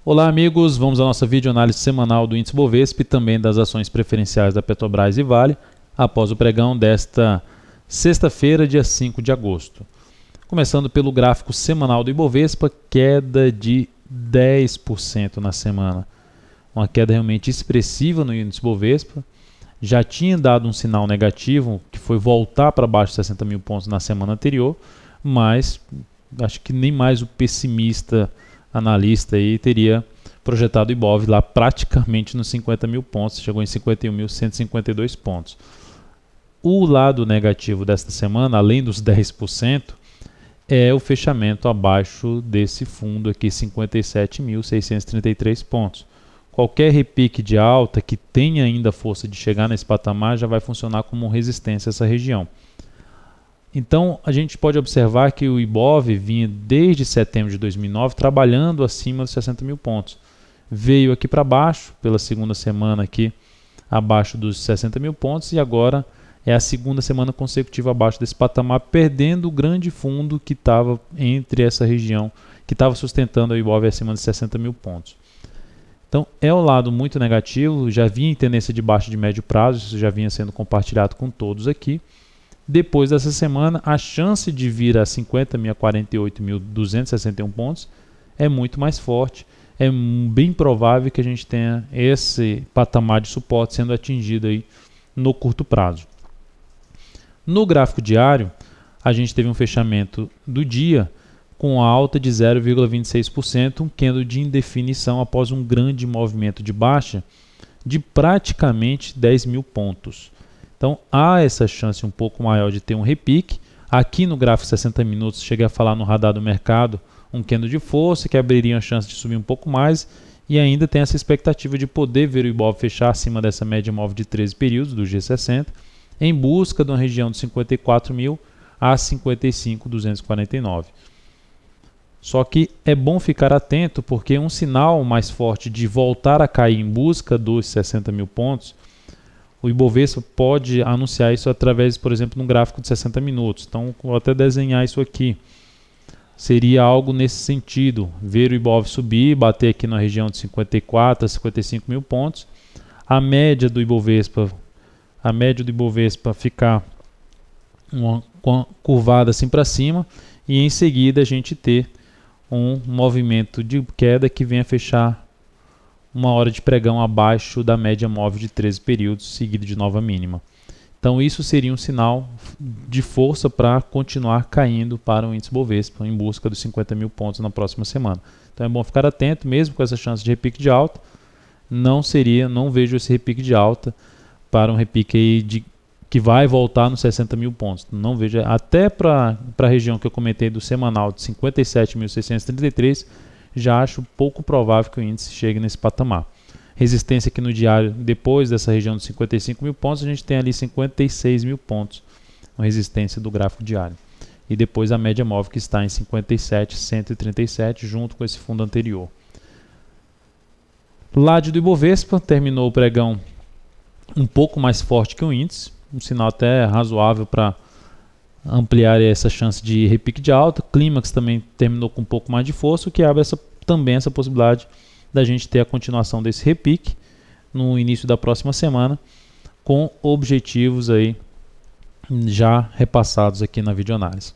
Olá amigos, vamos à nossa videoanálise semanal do índice Bovespa e também das ações preferenciais da Petrobras e Vale após o pregão desta sexta-feira, dia 5 de agosto. Começando pelo gráfico semanal do Ibovespa, queda de 10% na semana. Uma queda realmente expressiva no índice Bovespa. Já tinha dado um sinal negativo, que foi voltar para baixo de 60 mil pontos na semana anterior, mas acho que nem mais o pessimista analista aí teria projetado o Ibov lá praticamente nos 50 mil pontos, chegou em 51.152 pontos. O lado negativo desta semana, além dos 10%, é o fechamento abaixo desse fundo aqui, 57.633 pontos. Qualquer repique de alta que tenha ainda força de chegar nesse patamar já vai funcionar como resistência a essa região. Então, a gente pode observar que o Ibov vinha desde setembro de 2009 trabalhando acima dos 60 mil pontos. Veio aqui para baixo, pela segunda semana aqui, abaixo dos 60 mil pontos, e agora é a segunda semana consecutiva abaixo desse patamar, perdendo o grande fundo que estava entre essa região, que estava sustentando o Ibov acima de 60 mil pontos. Então, é um lado muito negativo, já vinha em tendência de baixo de médio prazo, isso já vinha sendo compartilhado com todos aqui. Depois dessa semana, a chance de vir a 50.000 a 48.261 pontos é muito mais forte. É bem provável que a gente tenha esse patamar de suporte sendo atingido aí no curto prazo. No gráfico diário, a gente teve um fechamento do dia com alta de 0,26%, um candle de indefinição após um grande movimento de baixa de praticamente 10 mil pontos. Então, há essa chance um pouco maior de ter um repique. Aqui no gráfico 60 minutos, cheguei a falar no radar do mercado, um candle de força que abriria a chance de subir um pouco mais e ainda tem essa expectativa de poder ver o Ibov fechar acima dessa média móvel de 13 períodos, do G60, em busca de uma região de 54.000 a 55.249. Só que é bom ficar atento porque um sinal mais forte de voltar a cair em busca dos 60 mil pontos, o Ibovespa pode anunciar isso através, por exemplo, de um gráfico de 60 minutos. Então, vou até desenhar isso aqui. Seria algo nesse sentido. Ver o Ibov subir, bater aqui na região de 54 a 55 mil pontos. A média do Ibovespa ficar uma curvada assim para cima. E em seguida a gente ter um movimento de queda que venha fechar uma hora de pregão abaixo da média móvel de 13 períodos, seguido de nova mínima. Então isso seria um sinal de força para continuar caindo para o índice Bovespa em busca dos 50 mil pontos na próxima semana. Então é bom ficar atento, mesmo com essa chance de repique de alta, não vejo esse repique de alta para um repique aí que vai voltar nos 60 mil pontos. Não vejo, até para a região que eu comentei do semanal de 57.633, já acho pouco provável que o índice chegue nesse patamar. Resistência aqui no diário, depois dessa região de 55 mil pontos, a gente tem ali 56 mil pontos, uma resistência do gráfico diário. E depois a média móvel que está em 57.137, junto com esse fundo anterior. Lado do Ibovespa, terminou o pregão um pouco mais forte que o índice, um sinal até razoável para ampliar essa chance de repique de alta. Clímax também terminou com um pouco mais de força, o que abre também essa possibilidade da gente ter a continuação desse repique no início da próxima semana, com objetivos aí já repassados aqui na videoanálise.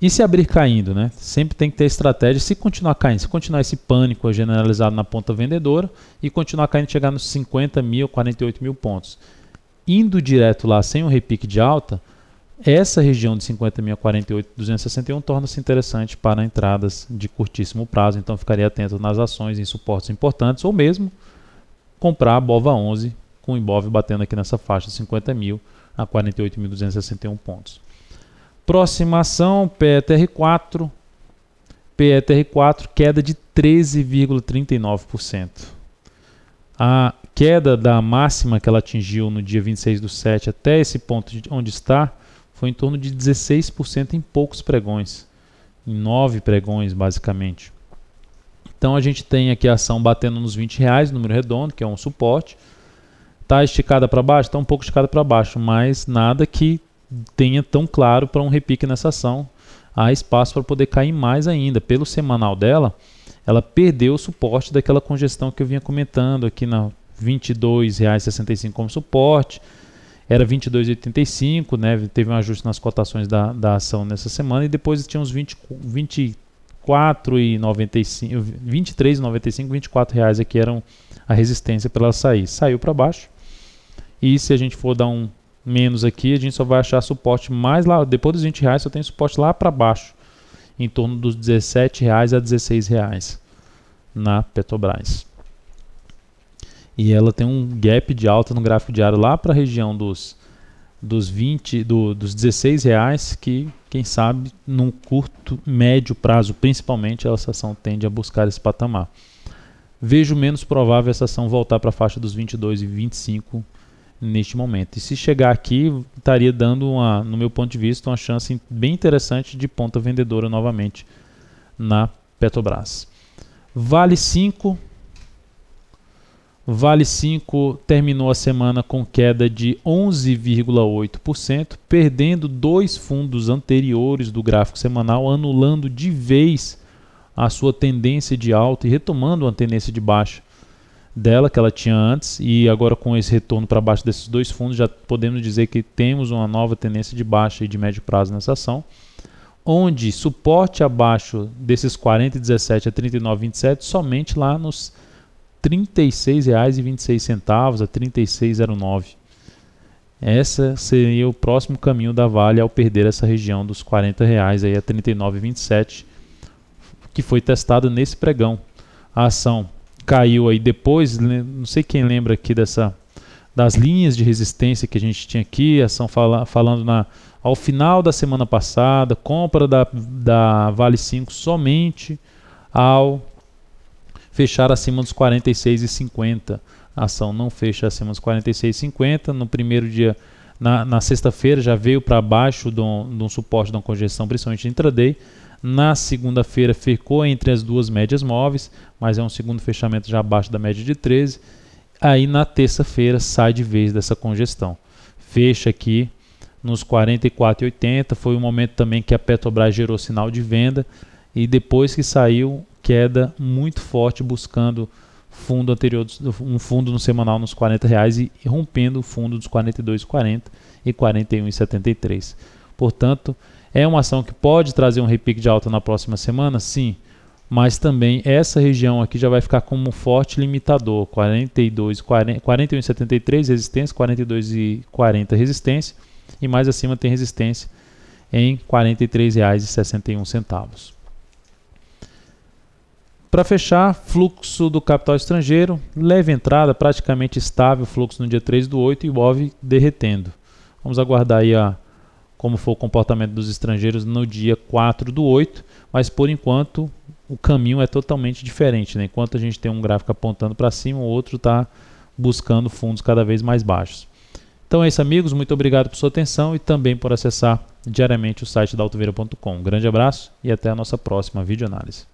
E se abrir caindo, né? Sempre tem que ter estratégia. Se continuar caindo, se continuar esse pânico generalizado na ponta vendedora e continuar caindo, chegar nos 50 mil, 48 mil pontos, indo direto lá sem um repique de alta, essa região de 50.000 a 48.261 torna-se interessante para entradas de curtíssimo prazo, então ficaria atento nas ações em suportes importantes ou mesmo comprar a BOVA11 com o Ibov batendo aqui nessa faixa de 50.000 a 48.261 pontos. Próxima ação, PETR4. PETR4, queda de 13,39%. A queda da máxima que ela atingiu no dia 26/7 até esse ponto onde está foi em torno de 16% em poucos pregões, em 9 pregões basicamente. Então a gente tem aqui a ação batendo nos R$20, número redondo, que é um suporte. Está esticada para baixo? Está um pouco esticada para baixo, mas nada que tenha tão claro para um repique nessa ação. Há espaço para poder cair mais ainda. Pelo semanal dela, ela perdeu o suporte daquela congestão que eu vinha comentando aqui na R$ 22,65 como suporte, era 22,85, né? Teve um ajuste nas cotações da ação nessa semana e depois tinha uns 24,95, 23,95, R$ 24 aqui eram a resistência para ela sair. Saiu para baixo. E se a gente for dar um menos aqui, a gente só vai achar suporte mais lá, depois dos R$ 20 só tem suporte lá para baixo, em torno dos R$ 17 a R$ 16 na Petrobras. E ela tem um gap de alta no gráfico diário lá para a região dos 16 reais, que quem sabe num curto, médio prazo principalmente, essa ação tende a buscar esse patamar. Vejo menos provável essa ação voltar para a faixa dos 22,25 neste momento. E se chegar aqui, estaria dando, no meu ponto de vista, uma chance bem interessante de ponta vendedora novamente na Petrobras. Vale 5 terminou a semana com queda de 11,8%, perdendo 2 fundos anteriores do gráfico semanal, anulando de vez a sua tendência de alta e retomando uma tendência de baixa dela que ela tinha antes, e agora com esse retorno para baixo desses 2 fundos já podemos dizer que temos uma nova tendência de baixa e de médio prazo nessa ação, onde suporte abaixo desses 40,17 a 39,27 somente lá nos R$ 36,26 a 36,09. Esse seria o próximo caminho da Vale ao perder essa região dos R$ 40 aí a 39,27, que foi testado nesse pregão. A ação caiu aí depois, não sei quem lembra aqui das linhas de resistência que a gente tinha aqui, a ação falando ao final da semana passada, compra da Vale 5 somente ao fechar acima dos 46,50. A ação não fecha acima dos 46,50. No primeiro dia, na sexta-feira, já veio para baixo de um suporte de uma congestão, principalmente intraday. Na segunda-feira ficou entre as duas médias móveis, mas é um segundo fechamento já abaixo da média de 13. Aí na terça-feira sai de vez dessa congestão. Fecha aqui nos 44,80. Foi um momento também que a Petrobras gerou sinal de venda e depois que saiu, queda muito forte buscando fundo anterior, um fundo no semanal nos R$ 40 e rompendo o fundo dos 42,40 e 41,73. Portanto, é uma ação que pode trazer um repique de alta na próxima semana? Sim, mas também essa região aqui já vai ficar como um forte limitador, 41,73 resistência, 42,40 resistência e mais acima tem resistência em R$ 43,61. Para fechar, fluxo do capital estrangeiro, leve entrada, praticamente estável, fluxo no dia 3/8 e o IBOV derretendo. Vamos aguardar aí como foi o comportamento dos estrangeiros no dia 4/8, mas por enquanto o caminho é totalmente diferente, né? Enquanto a gente tem um gráfico apontando para cima, o outro está buscando fundos cada vez mais baixos. Então é isso, amigos, muito obrigado por sua atenção e também por acessar diariamente o site da Altoveira.com. Um grande abraço e até a nossa próxima videoanálise.